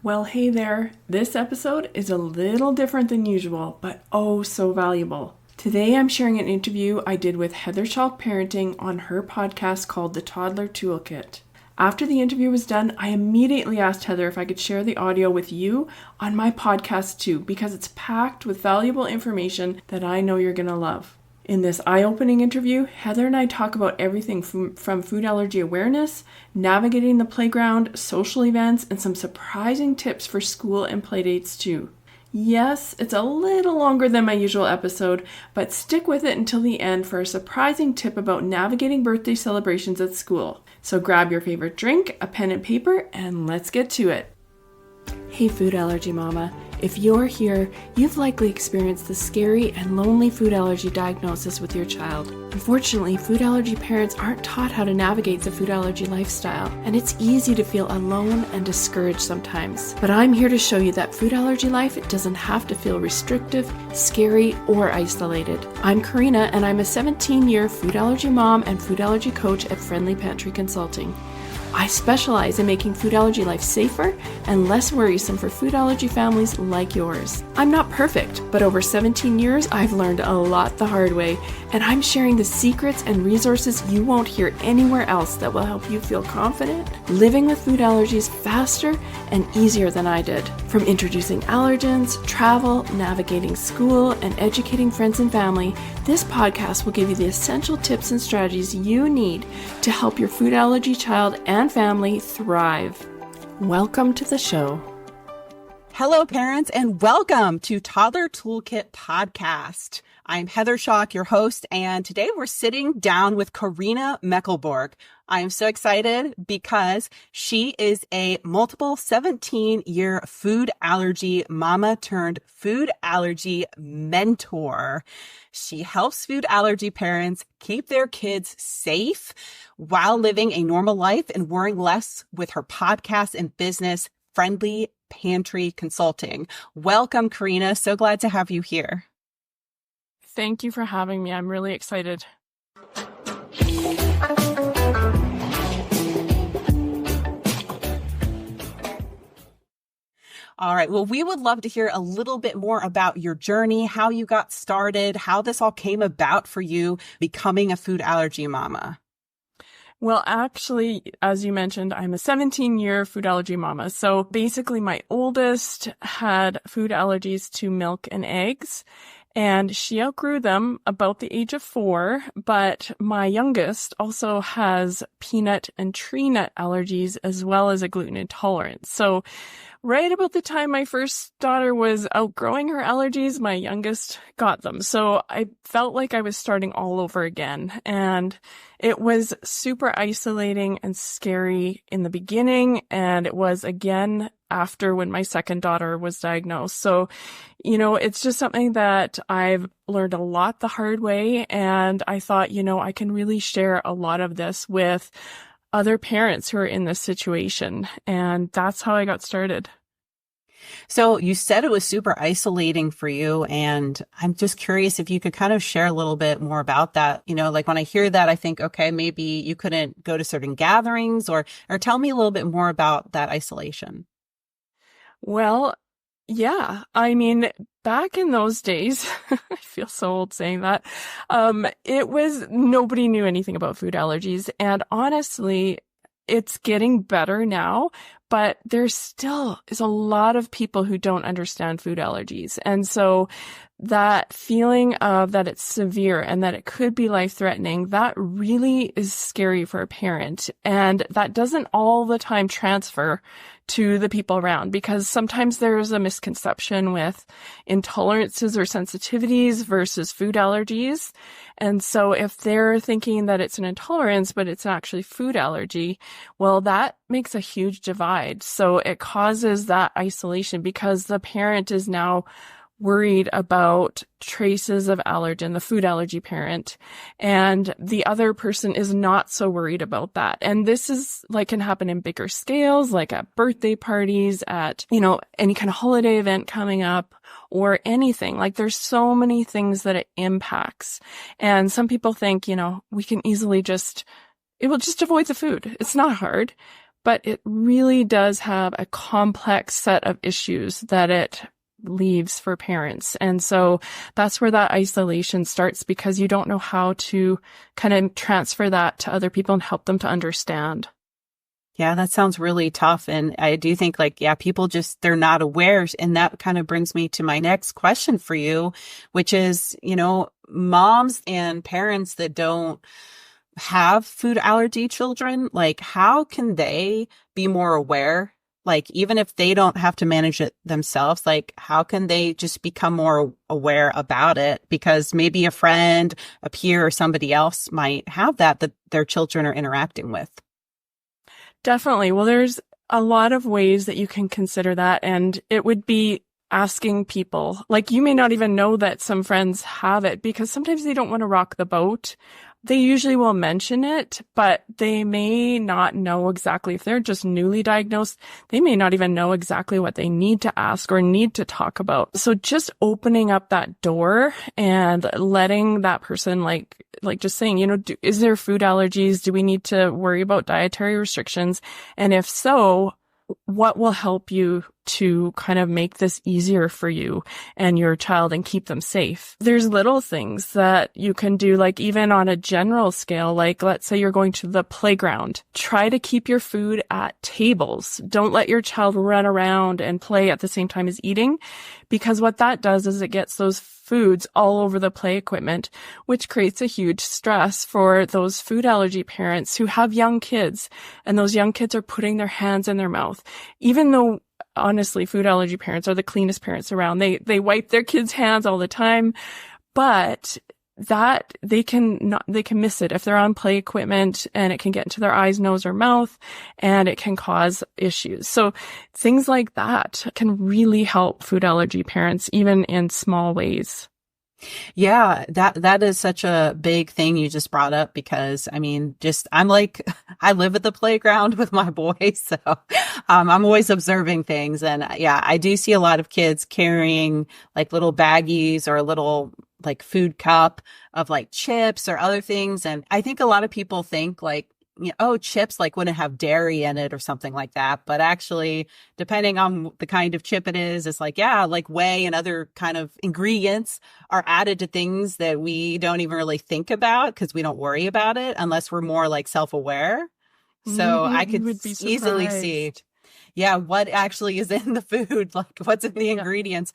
Well, hey there. This episode is a little different than usual, but oh so valuable. Today I'm sharing an interview I did with Heather Schalk Parenting on her podcast called the Toddler Toolkit. After the interview was done, I immediately asked Heather if I could share the audio with you on my podcast too, because it's packed with valuable information that I know you're going to love. In this eye-opening interview, Heather and I talk about everything from food allergy awareness, navigating the playground, social events, and some surprising tips for school and playdates too. Yes, it's a little longer than my usual episode, but stick with it until the end for a surprising tip about navigating birthday celebrations at school. So grab your favorite drink, a pen and paper, and let's get to it. Hey Food Allergy Mama, if you're here, you've likely experienced the scary and lonely food allergy diagnosis with your child. Unfortunately, food allergy parents aren't taught how to navigate the food allergy lifestyle, and it's easy to feel alone and discouraged sometimes. But I'm here to show you that food allergy life doesn't have to feel restrictive, scary, or isolated. I'm Corinna, and I'm a 17-year food allergy mom and food allergy coach at Friendly Pantry Consulting. I specialize in making food allergy life safer and less worrisome for food allergy families like yours. I'm not perfect, but over 17 years, I've learned a lot the hard way, and I'm sharing the secrets and resources you won't hear anywhere else that will help you feel confident living with food allergies faster and easier than I did. From introducing allergens, travel, navigating school, and educating friends and family, this podcast will give you the essential tips and strategies you need to help your food allergy child and family thrive. Welcome to the show. Hello, parents, and welcome to Toddler Toolkit Podcast. I'm Heather Schalk, your host, and today we're sitting down with Corinna Meckelborg. I am so excited because she is a multiple 17-year food allergy mama turned food allergy mentor. She helps food allergy parents keep their kids safe while living a normal life and worrying less with her podcast and business, Friendly Pantry Consulting. Welcome, Corinna. So glad to have you here. Thank you for having me. I'm really excited. All right. Well, we would love to hear a little bit more about your journey, how you got started, how this all came about for you becoming a food allergy mama. Well, actually, as you mentioned, I'm a 17-year food allergy mama. So basically, my oldest had food allergies to milk and eggs, and she outgrew them about the age of 4. But my youngest also has peanut and tree nut allergies as well as a gluten intolerance. So right about the time my first daughter was outgrowing her allergies, my youngest got them. So I felt like I was starting all over again. And it was super isolating and scary in the beginning. And it was again after when my second daughter was diagnosed. So, it's just something that I've learned a lot the hard way. And I thought, I can really share a lot of this with other parents who are in this situation. And that's how I got started. So you said it was super isolating for you. And I'm just curious if you could kind of share a little bit more about that. Like when I hear that, I think, okay, maybe you couldn't go to certain gatherings or tell me a little bit more about that isolation. Well, yeah. I mean, back in those days, I feel so old saying that, nobody knew anything about food allergies. And honestly, it's getting better now, but there still is a lot of people who don't understand food allergies. And so that feeling of that it's severe and that it could be life-threatening, that really is scary for a parent. And that doesn't all the time transfer to the people around, because sometimes there's a misconception with intolerances or sensitivities versus food allergies. And so if they're thinking that it's an intolerance, but it's actually food allergy, well, that makes a huge divide. So it causes that isolation because the parent is now worried about traces of allergen, the food allergy parent, and the other person is not so worried about that. And this is can happen in bigger scales, like at birthday parties, at, any kind of holiday event coming up or anything. There's so many things that it impacts. And some people think, we can easily just avoid the food. It's not hard. but it really does have a complex set of issues that it leaves for parents. And so that's where that isolation starts, because you don't know how to kind of transfer that to other people and help them to understand. Yeah, that sounds really tough. And I do think people just, they're not aware. And that kind of brings me to my next question for you, which is, moms and parents that don't have food allergy children, how can they be more aware? Even if they don't have to manage it themselves, how can they just become more aware about it? Because maybe a friend, a peer, or somebody else might have that their children are interacting with. Definitely. Well, there's a lot of ways that you can consider that. And it would be asking people, you may not even know that some friends have it, because sometimes they don't want to rock the boat. They usually will mention it, but they may not know exactly. If they're just newly diagnosed, they may not even know exactly what they need to ask or need to talk about. So just opening up that door and letting that person just saying, is there food allergies? Do we need to worry about dietary restrictions? And if so, what will help you to kind of make this easier for you and your child and keep them safe? There's little things that you can do, even on a general scale, let's say you're going to the playground. Try to keep your food at tables. Don't let your child run around and play at the same time as eating, because what that does is it gets those foods all over the play equipment, which creates a huge stress for those food allergy parents who have young kids, and those young kids are putting their hands in their mouth. Even though, honestly, food allergy parents are the cleanest parents around. They wipe their kids' hands all the time, but that they can miss it if they're on play equipment, and it can get into their eyes, nose, or mouth, and it can cause issues. So things like that can really help food allergy parents, even in small ways. Yeah, that is such a big thing you just brought up, because I live at the playground with my boys, so I'm always observing things. And yeah, I do see a lot of kids carrying little baggies or a little food cup of chips or other things. And I think a lot of people think chips wouldn't have dairy in it or something like that. But actually, depending on the kind of chip it is, it's whey and other kind of ingredients are added to things that we don't even really think about, because we don't worry about it unless we're more self-aware. So I could easily see, what actually is in the food, what's in the ingredients.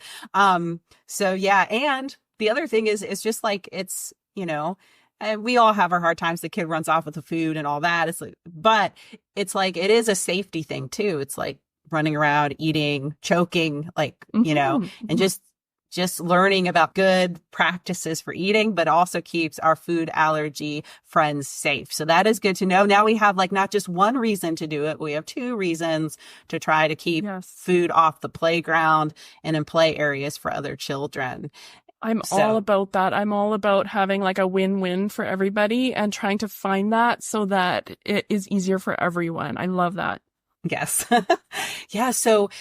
So yeah. And the other thing is, it's just it's, and we all have our hard times. The kid runs off with the food and all that. But it's it is a safety thing too. It's running around, eating, choking, and just learning about good practices for eating, but also keeps our food allergy friends safe. So that is good to know. Now we have not just one reason to do it. We have two reasons to try to keep food off the playground and in play areas for other children. I'm all about that. I'm all about having a win-win for everybody and trying to find that so that it is easier for everyone. I love that. Yes. Yeah. So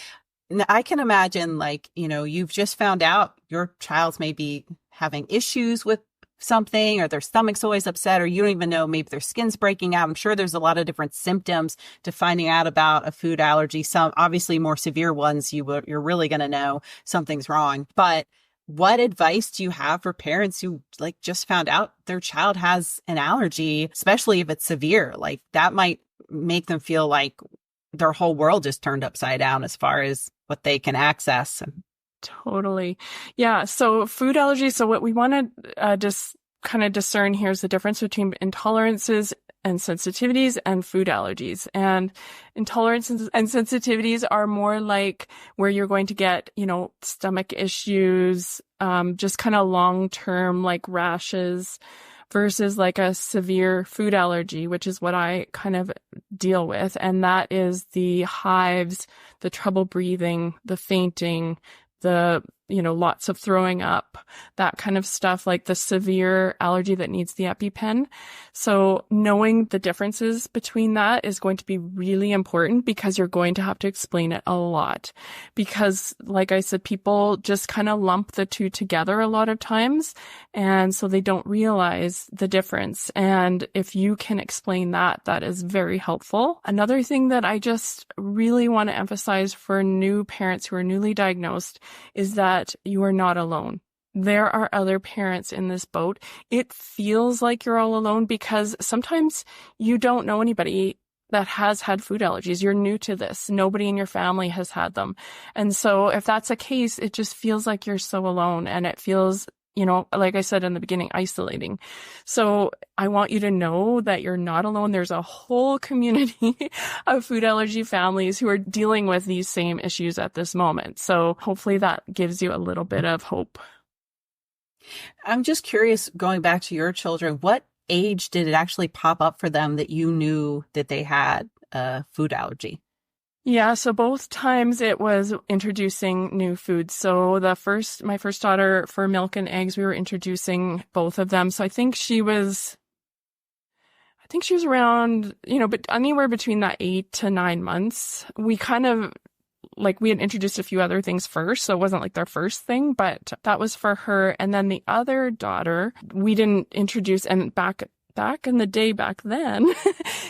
I can imagine you've just found out your child's maybe having issues with something, or their stomach's always upset, or you don't even know, maybe their skin's breaking out. I'm sure there's a lot of different symptoms to finding out about a food allergy. Some obviously more severe ones, you're really going to know something's wrong. But what advice do you have for parents who just found out their child has an allergy, especially if it's severe? That might make them feel their whole world just turned upside down as far as what they can access. Totally. Yeah. So food allergies. So what we want to just kind of discern here is the difference between intolerances and sensitivities and food allergies. And intolerances and sensitivities are more where you're going to get, stomach issues, just kind of long-term rashes, versus a severe food allergy, which is what I kind of deal with. And that is the hives, the trouble breathing, the fainting, the lots of throwing up, that kind of stuff, like the severe allergy that needs the EpiPen. So knowing the differences between that is going to be really important, because you're going to have to explain it a lot. Because like I said, people just kind of lump the two together a lot of times. And so they don't realize the difference. And if you can explain that, that is very helpful. Another thing that I just really want to emphasize for new parents who are newly diagnosed is that you are not alone. There are other parents in this boat. It feels like you're all alone because sometimes you don't know anybody that has had food allergies. You're new to this. Nobody in your family has had them. And so if that's the case, it just feels like you're so alone, and it feels, like I said in the beginning, isolating. So I want you to know that you're not alone. There's a whole community of food allergy families who are dealing with these same issues at this moment. So hopefully that gives you a little bit of hope. I'm just curious, going back to your children, what age did it actually pop up for them that you knew that they had a food allergy? Yeah, so both times it was introducing new foods. So my first daughter, for milk and eggs, we were introducing both of them. So I think she was around, but anywhere between that 8 to 9 months. We kind of, we had introduced a few other things first, so it wasn't like their first thing, but that was for her. And then the other daughter, we didn't introduce, and back in the day, back then,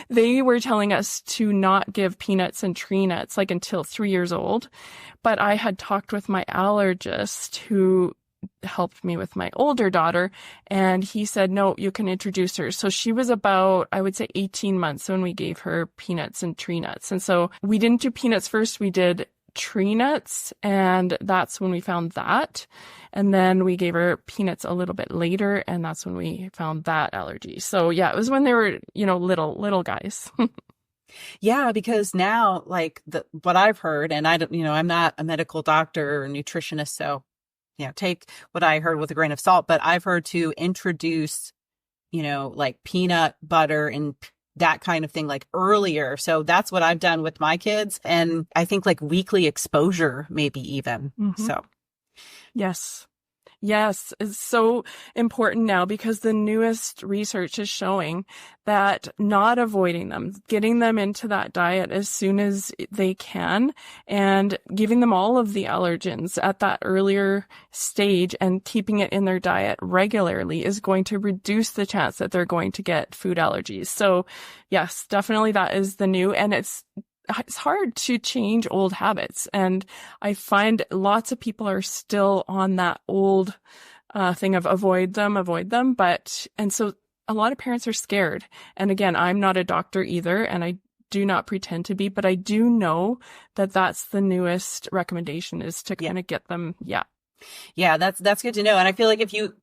they were telling us to not give peanuts and tree nuts until 3 years old. But I had talked with my allergist who helped me with my older daughter, and he said, no, you can introduce her. So she was about, I would say, 18 months when we gave her peanuts and tree nuts. And so we didn't do peanuts first, we did tree nuts, and that's when we found that. And then we gave her peanuts a little bit later, and that's when we found that allergy. So yeah, it was when they were, little guys. Yeah, because now, what I've heard, and I don't, I'm not a medical doctor or nutritionist, so take what I heard with a grain of salt, but I've heard to introduce, peanut butter and that kind of thing earlier. So that's what I've done with my kids. And I think weekly exposure, maybe even. Mm-hmm. So. Yes, it's so important now, because the newest research is showing that not avoiding them, getting them into that diet as soon as they can, and giving them all of the allergens at that earlier stage and keeping it in their diet regularly is going to reduce the chance that they're going to get food allergies. So yes, definitely that is the new, and it's hard to change old habits. And I find lots of people are still on that old thing of avoid them. And so a lot of parents are scared. And again, I'm not a doctor either, and I do not pretend to be, but I do know that that's the newest recommendation, is to kind of get them. Yeah. Yeah, that's good to know. And I feel like if you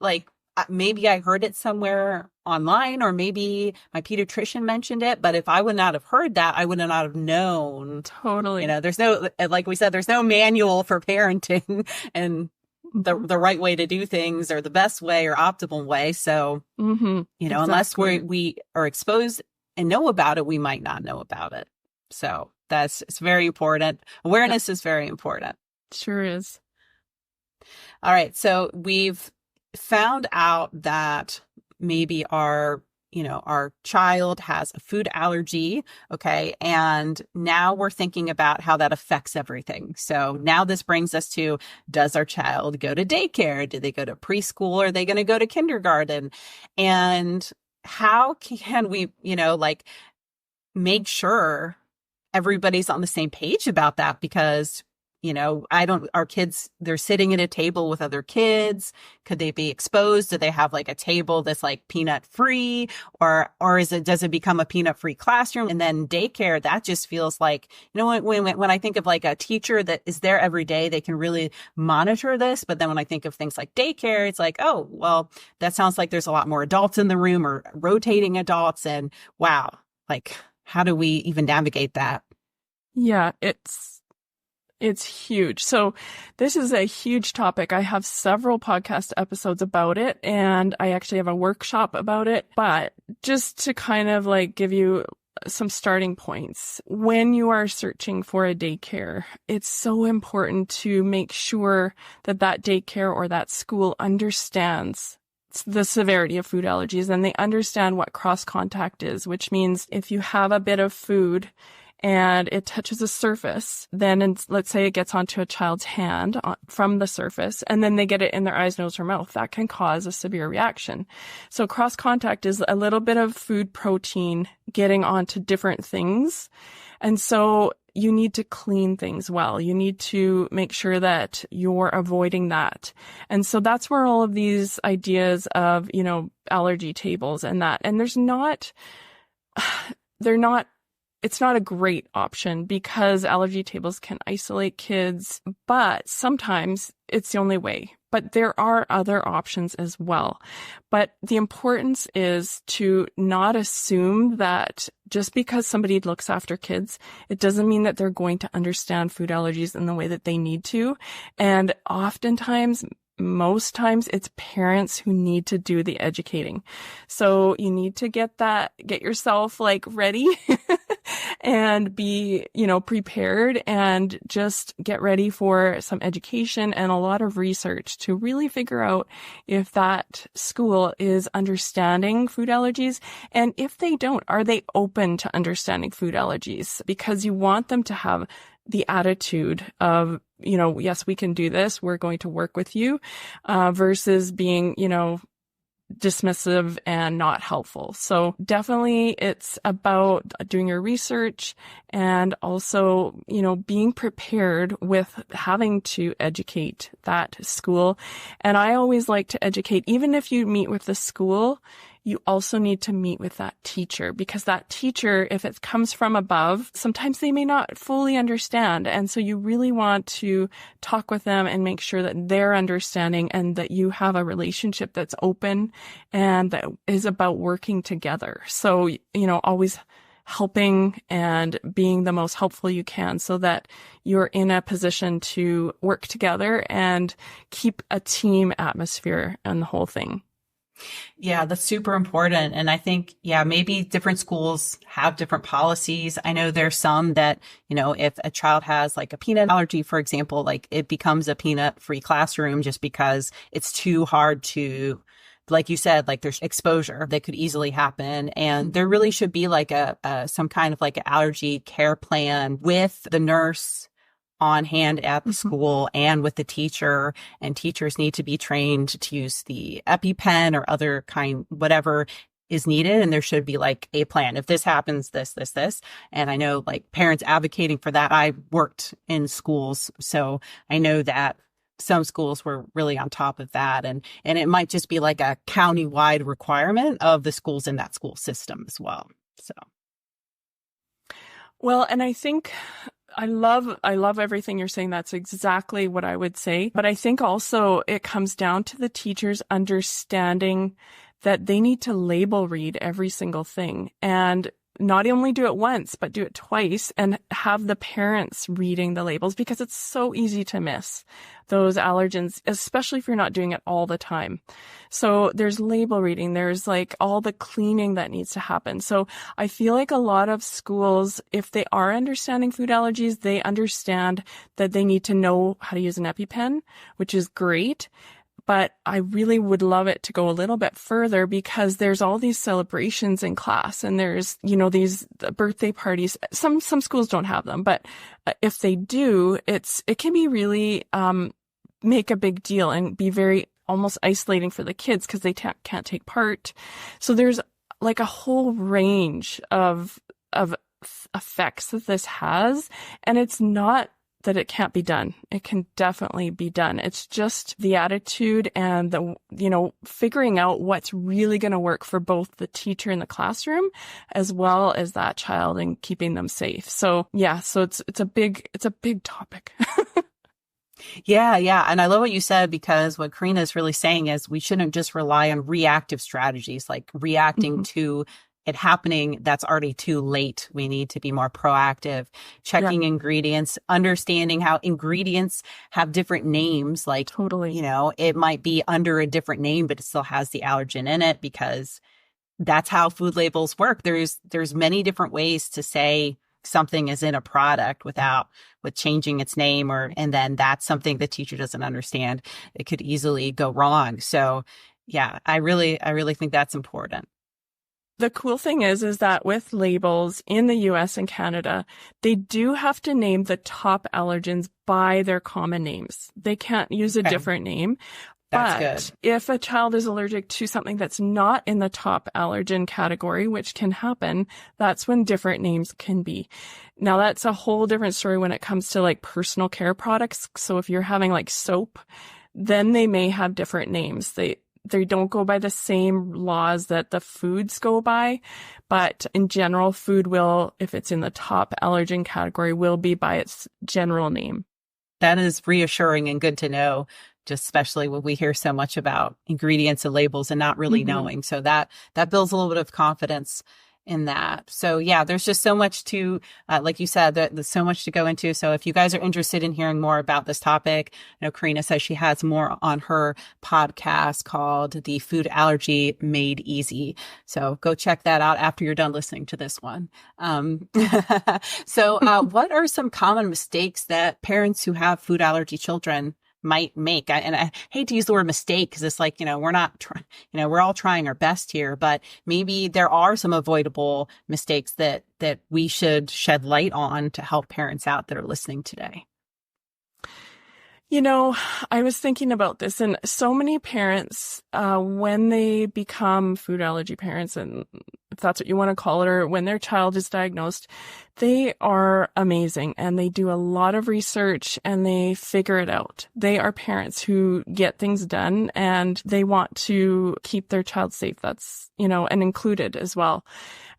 maybe I heard it somewhere online, or maybe my pediatrician mentioned it, but if I would not have heard that, I would not have known. Totally. There's no, like we said, there's no manual for parenting and the right way to do things, or the best way or optimal way. So, exactly. Unless we are exposed and know about it, we might not know about it. So it's very important. Awareness is very important. Sure is. All right. So we've found out that maybe our child has a food allergy. Okay. And now we're thinking about how that affects everything. So now this brings us to, does our child go to daycare? Do they go to preschool? Or are they going to go to kindergarten? And how can we, make sure everybody's on the same page about that? Because our kids, they're sitting at a table with other kids. Could they be exposed? Do they have a table that's peanut free, or does it become a peanut free classroom? And then daycare, that just feels when I think of a teacher that is there every day, they can really monitor this. But then when I think of things like daycare, it's oh, well, that sounds like there's a lot more adults in the room, or rotating adults. And wow, how do we even navigate that? Yeah, it's huge. So this is a huge topic. I have several podcast episodes about it, and I actually have a workshop about it. But just to kind of give you some starting points. When you are searching for a daycare, it's so important to make sure that that daycare or that school understands the severity of food allergies and they understand what cross contact is, which means if you have a bit of food and it touches a surface, then let's say it gets onto a child's hand from the surface, and then they get it in their eyes, nose, or mouth. That can cause a severe reaction. So cross contact is a little bit of food protein getting onto different things. And so you need to clean things well. You need to make sure that you're avoiding that. And so that's where all of these ideas of, allergy tables and that, and it's not a great option because allergy tables can isolate kids, but sometimes it's the only way. But there are other options as well. But the importance is to not assume that just because somebody looks after kids, it doesn't mean that they're going to understand food allergies in the way that they need to. And oftentimes, most times it's parents who need to do the educating. So you need to get yourself ready and be, prepared and just get ready for some education and a lot of research to really figure out if that school is understanding food allergies. And if they don't, are they open to understanding food allergies? Because you want them to have the attitude of, yes, we can do this. We're going to work with you, versus being, dismissive and not helpful. So definitely it's about doing your research and also, being prepared with having to educate that school. And I always like to educate, even if you meet with the school, you also need to meet with that teacher, because that teacher, if it comes from above, sometimes they may not fully understand. And so you really want to talk with them and make sure that they're understanding and that you have a relationship that's open and that is about working together. So, always helping and being the most helpful you can so that you're in a position to work together and keep a team atmosphere and the whole thing. Yeah, that's super important. And I think, maybe different schools have different policies. I know there's some that, if a child has a peanut allergy, for example, it becomes a peanut-free classroom just because it's too hard to, like you said, there's exposure that could easily happen. And there really should be some kind of an allergy care plan with the nurse on hand at the school and with the teacher, and teachers need to be trained to use the EpiPen or other whatever is needed. And there should be a plan. If this happens, this. And I know parents advocating for that. I worked in schools, so I know that some schools were really on top of that. And it might just be a county-wide requirement of the schools in that school system as well. So. Well, and I think I love everything you're saying. That's exactly what I would say. But I think also it comes down to the teachers understanding that they need to label read every single thing, and not only do it once, but do it twice and have the parents reading the labels, because it's so easy to miss those allergens, especially if you're not doing it all the time. So there's label reading, there's all the cleaning that needs to happen. So I feel a lot of schools, if they are understanding food allergies, they understand that they need to know how to use an EpiPen, which is great. But I really would love it to go a little bit further, because there's all these celebrations in class and there's, these birthday parties. Some schools don't have them, but if they do, it can be really, make a big deal and be very almost isolating for the kids because they can't take part. So there's a whole range of effects that this has, and it's not that it can't be done. It can definitely be done. It's just the attitude and figuring out what's really going to work for both the teacher in the classroom as well as that child and keeping them safe. So it's a big topic. Yeah. And I love what you said, because what Corinna is really saying is we shouldn't just rely on reactive strategies, reacting to it happening that's already too late. We need to be more proactive, checking ingredients, understanding how ingredients have different names. Totally. It might be under a different name, but it still has the allergen in it because that's how food labels work. There's many different ways to say something is in a product with changing its name, and then that's something the teacher doesn't understand. It could easily go wrong. So yeah, I really think that's important. The cool thing is that with labels in the US and Canada, they do have to name the top allergens by their common names. They can't use a different name. That's good. If a child is allergic to something that's not in the top allergen category, which can happen, that's when different names can be. Now, that's a whole different story when it comes to like personal care products. So if you're having like soap, then they may have different names. They don't go by the same laws that the foods go by, but in general, food will, if it's in the top allergen category, will be by its general name. That is reassuring and good to know, just especially when we hear so much about ingredients and labels and not really knowing. So that builds a little bit of confidence in that. So yeah, there's just so much to, like you said, there's so much to go into. So if you guys are interested in hearing more about this topic, I know Corinna says she has more on her podcast called The Food Allergy Made Easy. So go check that out after you're done listening to this one. So what are some common mistakes that parents who have food allergy children might make? And I hate to use the word mistake because it's like, we're not, we're all trying our best here, but maybe there are some avoidable mistakes that we should shed light on to help parents out that are listening today. I was thinking about this, and so many parents, when they become food allergy parents, and if that's what you want to call it, or when their child is diagnosed, they are amazing and they do a lot of research and they figure it out. They are parents who get things done and they want to keep their child safe. That's, and included as well.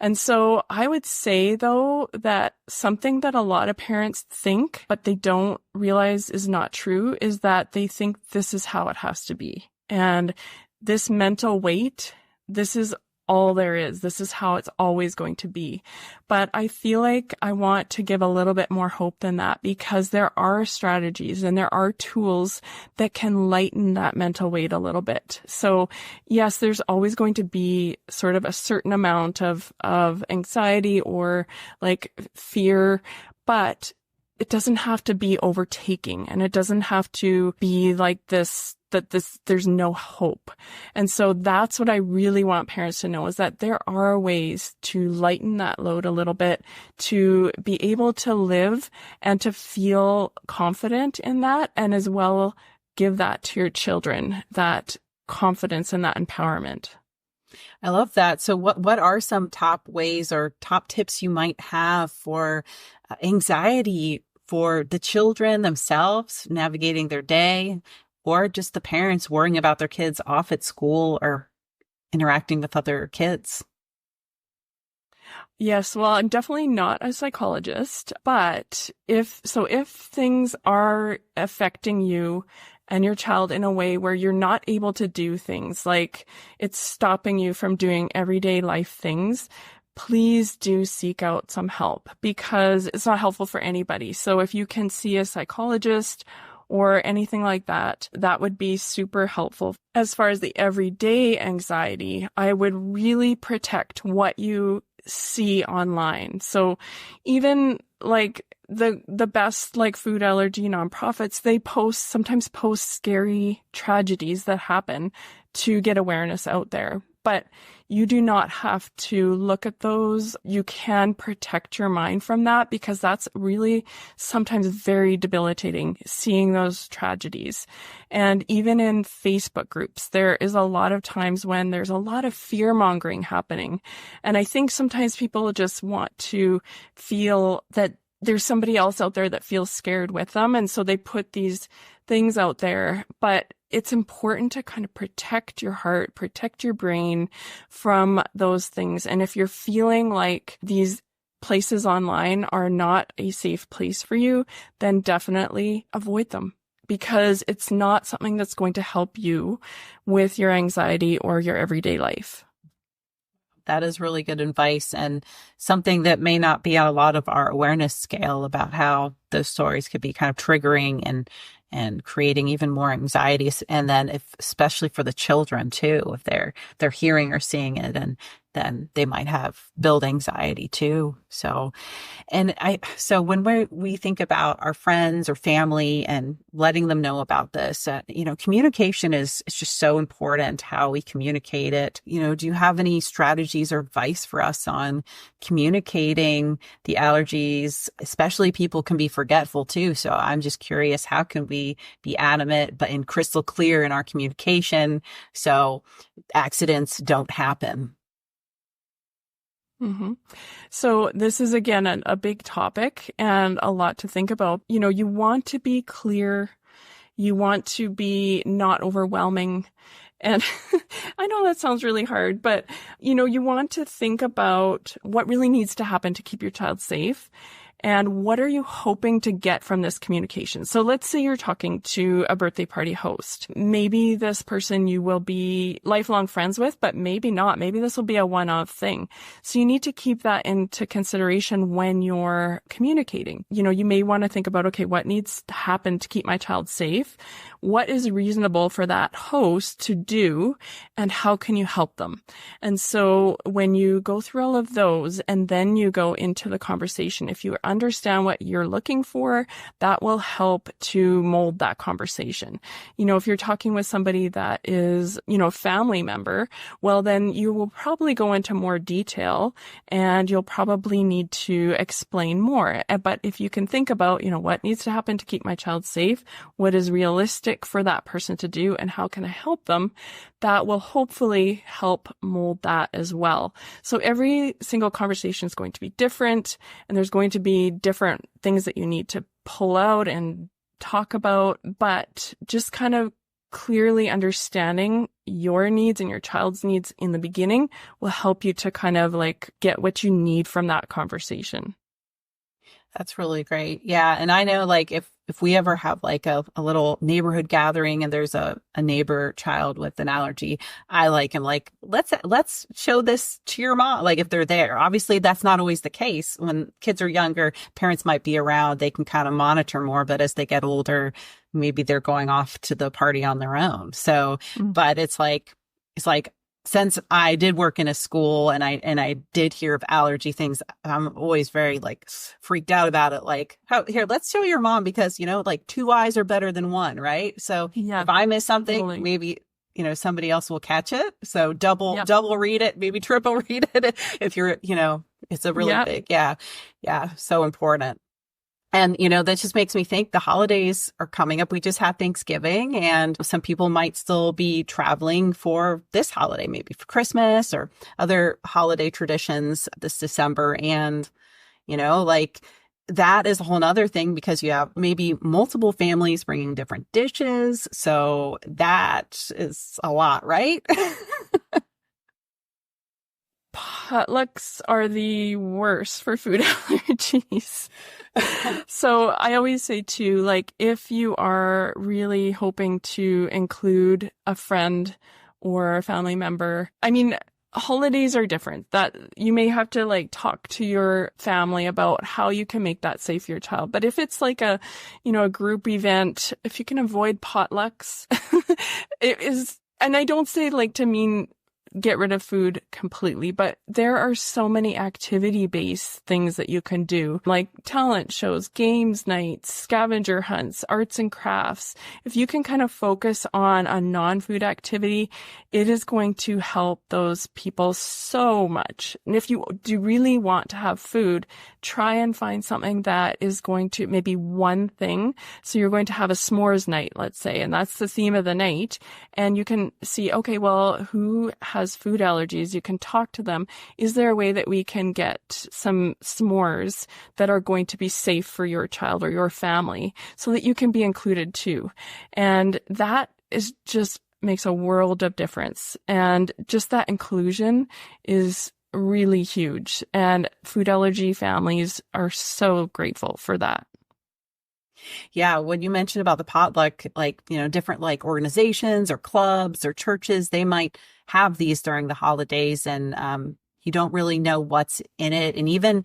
And so I would say, though, that something that a lot of parents think, but they don't realize is not true, is that they think this is how it has to be. And this mental weight, this is all there is. This is how it's always going to be. But I feel like I want to give a little bit more hope than that, because there are strategies and there are tools that can lighten that mental weight a little bit. So yes, there's always going to be sort of a certain amount of anxiety or like fear, but it doesn't have to be overtaking, and it doesn't have to be like this, there's no hope. And so that's what I really want parents to know, is that there are ways to lighten that load a little bit, to be able to live and to feel confident in that, and as well give that to your children, that confidence and that empowerment. I love that. So what are some top ways or top tips you might have for anxiety for the children themselves, navigating their day, or just the parents worrying about their kids off at school or interacting with other kids? Yes, well, I'm definitely not a psychologist, but if things are affecting you and your child in a way where you're not able to do things, like it's stopping you from doing everyday life things, please do seek out some help, because it's not helpful for anybody. So if you can see a psychologist or anything like that, that would be super helpful. As far as the everyday anxiety, I would really protect what you see online. So even like the best like food allergy nonprofits, they sometimes post scary tragedies that happen to get awareness out there. But you do not have to look at those. You can protect your mind from that, because that's really sometimes very debilitating, seeing those tragedies. And even in Facebook groups, there is a lot of times when there's a lot of fear mongering happening. And I think sometimes people just want to feel that there's somebody else out there that feels scared with them. And so they put these things out there. But it's important to kind of protect your heart, protect your brain from those things. And if you're feeling like these places online are not a safe place for you, then definitely avoid them, because it's not something that's going to help you with your anxiety or your everyday life. That is really good advice, and something that may not be on a lot of our awareness scale about how those stories could be kind of triggering and creating even more anxieties. And then especially for the children too, if they're hearing or seeing it, and then they might have build anxiety too. So when we think about our friends or family and letting them know about this, communication is just so important, how we communicate it. Do you have any strategies or advice for us on communicating the allergies? Especially people can be forgetful too. So I'm just curious, how can we be adamant but in crystal clear in our communication so accidents don't happen? Mm-hmm. So this is, again, a big topic and a lot to think about. You want to be clear. You want to be not overwhelming. And I know that sounds really hard, but, you want to think about what really needs to happen to keep your child safe. And what are you hoping to get from this communication? So let's say you're talking to a birthday party host. Maybe this person you will be lifelong friends with, but maybe not. Maybe this will be a one-off thing. So you need to keep that into consideration when you're communicating. You may want to think about, okay, what needs to happen to keep my child safe? What is reasonable for that host to do? And how can you help them? And so when you go through all of those and then you go into the conversation, if you understand what you're looking for, that will help to mold that conversation. If you're talking with somebody that is, a family member, well, then you will probably go into more detail and you'll probably need to explain more. But if you can think about, what needs to happen to keep my child safe, what is realistic for that person to do, and how can I help them, that will hopefully help mold that as well. So every single conversation is going to be different, and there's going to be different things that you need to pull out and talk about, but just kind of clearly understanding your needs and your child's needs in the beginning will help you to kind of get what you need from that conversation. That's really great. Yeah. And I know if we ever have a little neighborhood gathering and there's a neighbor child with an allergy, I am let's show this to your mom, if they're there. Obviously that's not always the case. When kids are younger, parents might be around, they can kind of monitor more, but as they get older, maybe they're going off to the party on their own. So, but it's since I did work in a school and I did hear of allergy things, I'm always very freaked out about it. Here, let's show your mom because, two eyes are better than one, right? So if I miss something, totally. Maybe, somebody else will catch it. So double read it, maybe triple read it if you're, it's a really big, so important. And, that just makes me think the holidays are coming up. We just had Thanksgiving and some people might still be traveling for this holiday, maybe for Christmas or other holiday traditions this December. And, that is a whole nother thing because you have maybe multiple families bringing different dishes. So that is a lot, right? Potlucks are the worst for food allergies. So I always say too, if you are really hoping to include a friend or a family member, holidays are different. That you may have to talk to your family about how you can make that safe for your child. But if it's a group event, if you can avoid potlucks, it is, and I don't say to mean get rid of food completely, but there are so many activity-based things that you can do, like talent shows, games nights, scavenger hunts, arts and crafts. If you can kind of focus on a non-food activity, it is going to help those people so much. And if you do really want to have food, try and find something that is going to maybe one thing. So you're going to have a s'mores night, let's say, and that's the theme of the night. And you can see, okay, well, who has food allergies? You can talk to them. Is there a way that we can get some s'mores that are going to be safe for your child or your family so that you can be included too? And that is just makes a world of difference. And just that inclusion is really huge. And food allergy families are so grateful for that. Yeah. When you mentioned about the potluck, different organizations or clubs or churches, they might have these during the holidays and, you don't really know what's in it. And even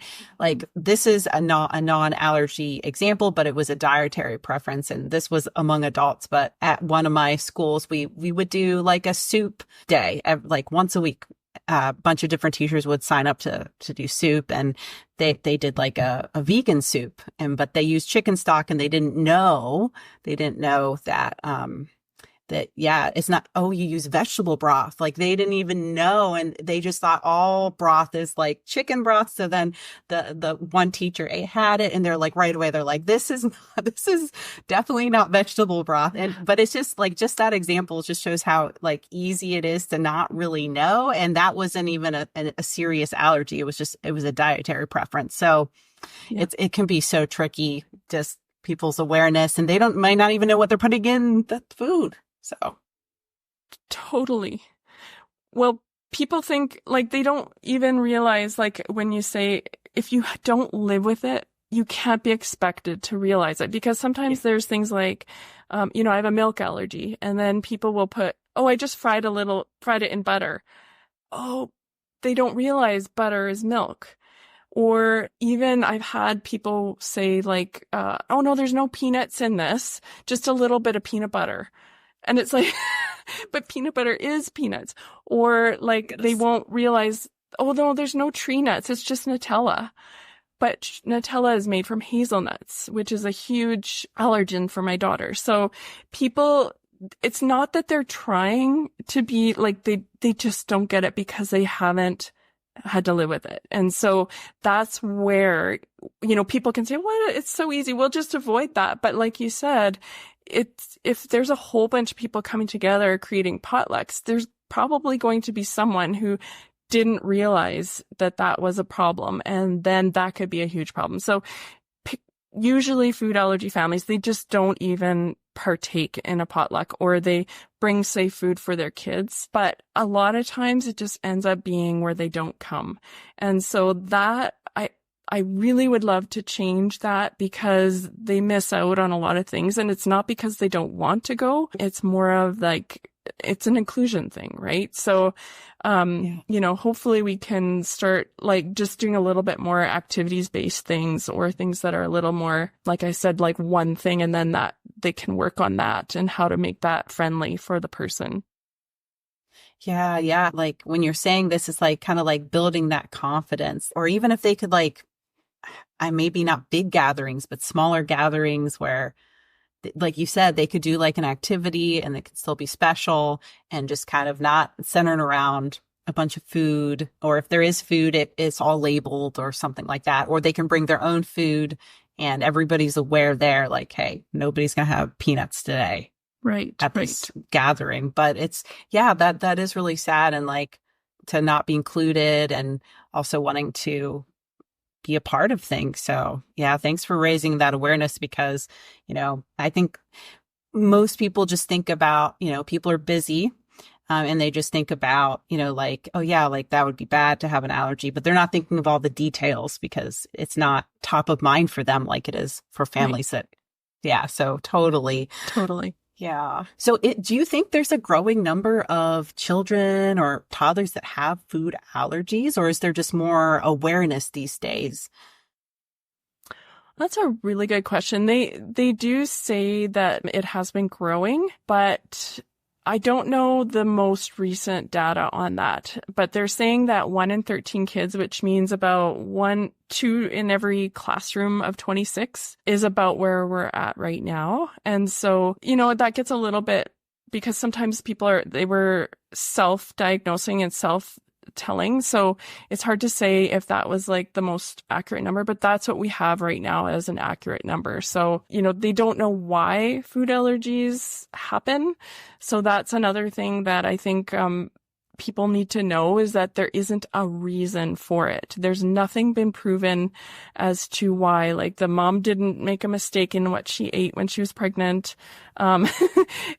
this is a non-allergy example, but it was a dietary preference. And this was among adults. But at one of my schools, we would do a soup day, once a week. a bunch of different teachers would sign up to do soup, and they did like a vegan soup, but they used chicken stock, and they didn't know that it's not, oh, you use vegetable broth. Like they didn't even know. And they just thought all broth is like chicken broth. So then the one teacher had it, and they're like, right away, they're like, this is definitely not vegetable broth. But it's just like, just that example just shows how like easy it is to not really know. And that wasn't even a serious allergy. It was a dietary preference. So it can be so tricky, just people's awareness, and they might not even know what they're putting in the food. So. Totally. Well, people think like they don't even realize, like when you say, if you don't live with it, you can't be expected to realize it, because sometimes there's things like, I have a milk allergy, and then people will put, oh, I just fried it in butter. Oh, they don't realize butter is milk. Or even I've had people say like, oh no, there's no peanuts in this, just a little bit of peanut butter. And it's like, but peanut butter is peanuts. Or like they won't realize, oh no, there's no tree nuts. It's just Nutella. But Nutella is made from hazelnuts, which is a huge allergen for my daughter. So people, it's not that they're trying to be like, they just don't get it because they haven't had to live with it. And so that's where, people can say, well, it's so easy, we'll just avoid that. But like you said, if there's a whole bunch of people coming together creating potlucks, there's probably going to be someone who didn't realize that was a problem, and then that could be a huge problem. So usually food allergy families, they just don't even partake in a potluck, or they bring safe food for their kids. But a lot of times it just ends up being where they don't come. And so that I really would love to change that, because they miss out on a lot of things. And it's not because they don't want to go. It's more of like, it's an inclusion thing, right? So, hopefully we can start like just doing a little bit more activities-based things, or things that are a little more, like I said, like one thing, and then that they can work on that and how to make that friendly for the person. Yeah. Like when you're saying this, is like kind of like building that confidence, or even if they could like, maybe not big gatherings, but smaller gatherings where, like you said, they could do like an activity and it could still be special, and just kind of not centered around a bunch of food. Or if there is food, it's all labeled or something like that. Or they can bring their own food, and everybody's aware there, like, hey, nobody's going to have peanuts today. Right. At this gathering. But it's, that is really sad, and like to not be included, and also wanting to be a part of things. So thanks for raising that awareness, because, I think most people just think about, people are busy, and they just think about, like, oh yeah, like that would be bad to have an allergy, but they're not thinking of all the details, because it's not top of mind for them like it is for families so totally. Yeah. So do you think there's a growing number of children or toddlers that have food allergies, or is there just more awareness these days? That's a really good question. They do say that it has been growing, but I don't know the most recent data on that. But they're saying that 1 in 13 kids, which means about 2 in every classroom of 26, is about where we're at right now. And so, that gets a little bit, because sometimes they were self-diagnosing and self-telling. So it's hard to say if that was like the most accurate number, but that's what we have right now as an accurate number. So, they don't know why food allergies happen. So that's another thing that I think people need to know, is that there isn't a reason for it. There's nothing been proven as to why, like the mom didn't make a mistake in what she ate when she was pregnant.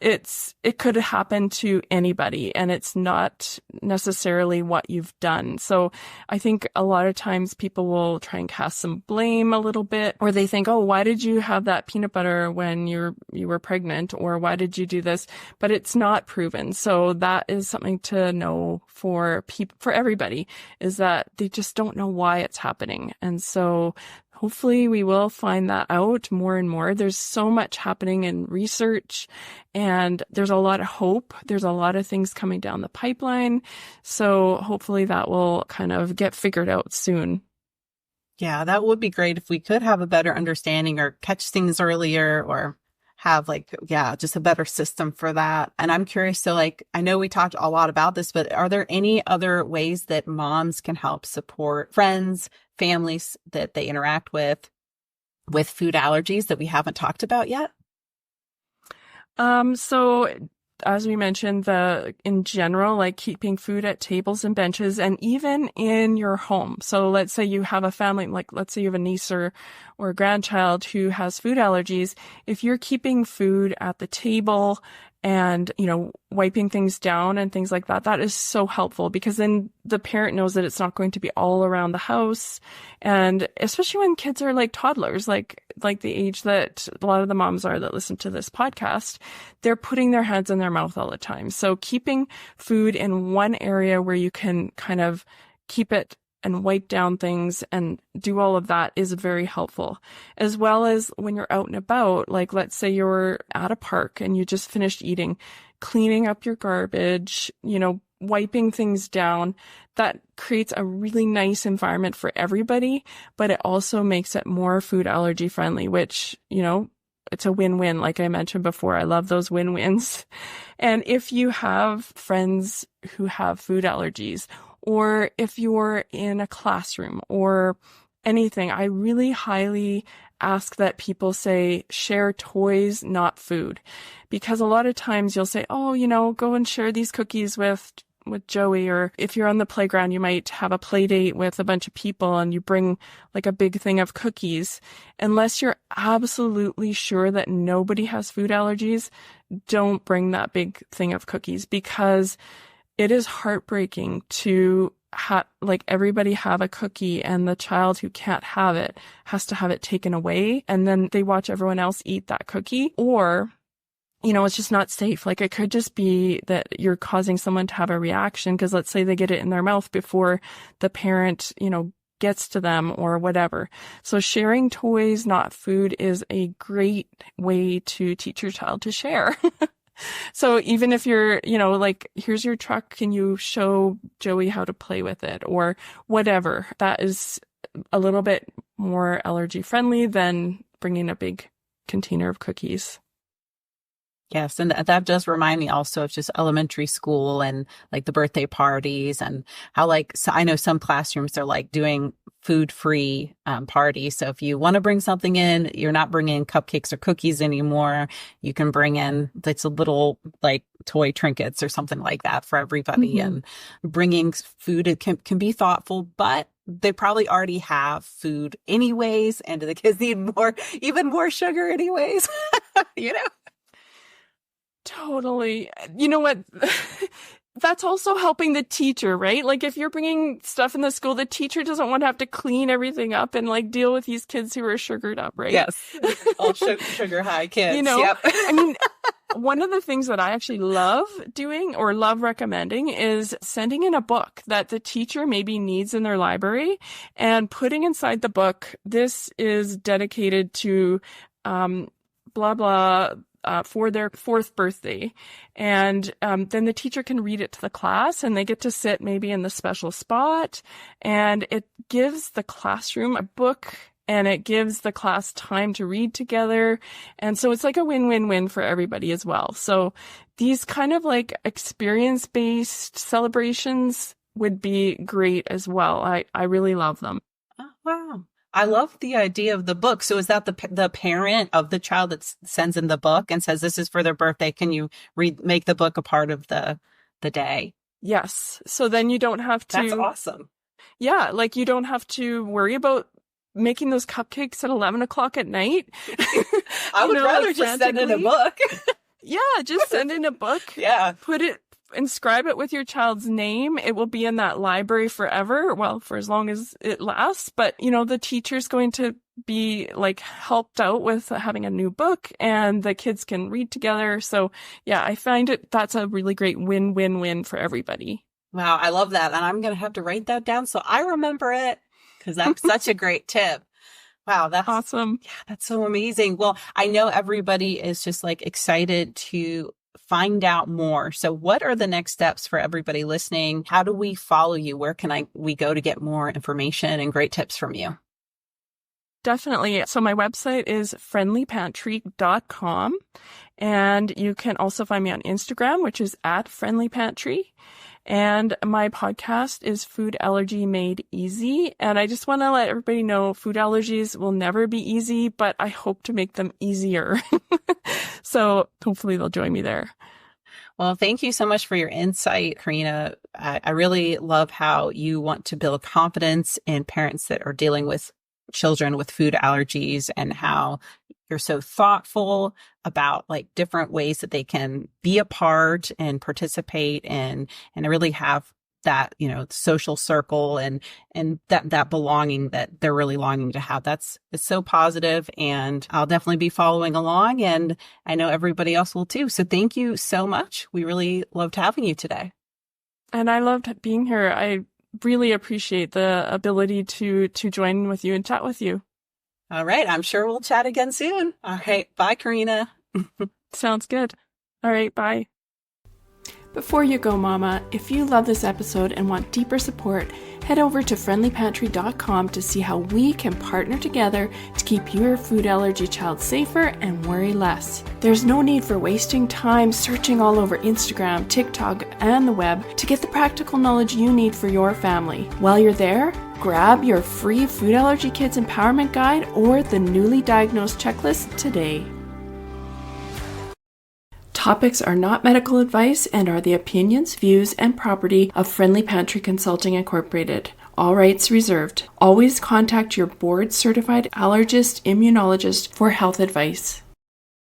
It could happen to anybody, and it's not necessarily what you've done. So I think a lot of times people will try and cast some blame a little bit, or they think, oh, why did you have that peanut butter when you were pregnant? Or why did you do this? But it's not proven. So that is something to know for everybody, is that they just don't know why it's happening. And so hopefully we will find that out more and more. There's so much happening in research and there's a lot of hope. There's a lot of things coming down the pipeline. So hopefully that will kind of get figured out soon. Yeah, that would be great if we could have a better understanding or catch things earlier or have just a better system for that. And I'm curious, so I know we talked a lot about this, but are there any other ways that moms can help support friends, families that they interact with food allergies that we haven't talked about yet? So as we mentioned, in general, keeping food at tables and benches and even in your home. So let's say you have a family, let's say you have a niece or a grandchild who has food allergies. If you're keeping food at the table and, wiping things down and things like that, that is so helpful because then the parent knows that it's not going to be all around the house. And especially when kids are toddlers, like the age that a lot of the moms are that listen to this podcast, they're putting their hands in their mouth all the time. So keeping food in one area where you can kind of keep it and wipe down things and do all of that is very helpful. As well as when you're out and about, let's say you're at a park and you just finished eating, cleaning up your garbage, wiping things down, that creates a really nice environment for everybody, but it also makes it more food allergy friendly, which, it's a win-win. Like I mentioned before, I love those win-wins. And if you have friends who have food allergies, or if you're in a classroom or anything, I really highly ask that people say, share toys, not food. Because a lot of times you'll say, oh, go and share these cookies with Joey. Or if you're on the playground, you might have a play date with a bunch of people and you bring a big thing of cookies. Unless you're absolutely sure that nobody has food allergies, don't bring that big thing of cookies because it is heartbreaking to everybody have a cookie and the child who can't have it has to have it taken away and then they watch everyone else eat that cookie. Or, it's just not safe. It could just be that you're causing someone to have a reaction because let's say they get it in their mouth before the parent, gets to them or whatever. So sharing toys, not food is a great way to teach your child to share. So even if you're, here's your truck, can you show Joey how to play with it or whatever? That is a little bit more allergy friendly than bringing a big container of cookies. Yes. And that does remind me also of just elementary school and the birthday parties and how so I know some classrooms are doing food-free parties. So if you want to bring something in, you're not bringing cupcakes or cookies anymore. You can bring in a little toy trinkets or something like that for everybody. Mm-hmm. And bringing food, it can be thoughtful, but they probably already have food anyways. And the kids need even more sugar anyways, Totally. You know what? That's also helping the teacher, right? If you're bringing stuff in the school, the teacher doesn't want to have to clean everything up and deal with these kids who are sugared up, right? Yes. All sugar high kids. Yep. I mean, one of the things that I actually love doing or love recommending is sending in a book that the teacher maybe needs in their library and putting inside the book, this is dedicated to, blah, blah, for their 4th birthday. And then the teacher can read it to the class and they get to sit maybe in the special spot. And it gives the classroom a book and it gives the class time to read together. And so it's a win-win-win for everybody as well. So these kind of experience-based celebrations would be great as well. I really love them. Oh, wow. I love the idea of the book. So is that the parent of the child that sends in the book and says, this is for their birthday. Can you make the book a part of the day? Yes. So then you don't have to. That's awesome. Yeah. You don't have to worry about making those cupcakes at 11 o'clock at night. I would rather just send in a book. Yeah. Just send in a book. Yeah. Inscribe it with your child's name. It will be in that library forever. Well, for as long as it lasts. But, the teacher's going to be helped out with having a new book and the kids can read together. So yeah, I find that's a really great win-win-win for everybody. Wow. I love that. And I'm going to have to write that down so I remember it because that's such a great tip. Wow, Awesome. that's so amazing. Well, I know everybody is just like excited to find out more. So what are the next steps for everybody listening? How do we follow you? Where can we go to get more information and great tips from you? Definitely. So my website is friendlypantry.com, and you can also find me on Instagram, which is @friendlypantry. And my podcast is Food Allergy Made Easy. And I just want to let everybody know food allergies will never be easy, but I hope to make them easier. So hopefully they'll join me there. Well, thank you so much for your insight, Corinna. I really love how you want to build confidence in parents that are dealing with children with food allergies, and how you're so thoughtful about like different ways that they can be a part and participate and really have that, social circle and that belonging that they're really longing to have. It's so positive, and I'll definitely be following along, and I know everybody else will too. So thank you so much. We really loved having you today. And I loved being here. I really appreciate the ability to join with you and chat with you. All right. I'm sure we'll chat again soon. All right. Bye, Corinna. Sounds good. All right. Bye. Before you go, Mama, if you love this episode and want deeper support, head over to friendlypantry.com to see how we can partner together to keep your food allergy child safer and worry less. There's no need for wasting time searching all over Instagram, TikTok, and the web to get the practical knowledge you need for your family. While you're there, grab your free Food Allergy Kids Empowerment Guide or the newly diagnosed checklist today. Topics are not medical advice and are the opinions, views, and property of Friendly Pantry Consulting Incorporated. All rights reserved. Always contact your board-certified allergist immunologist for health advice.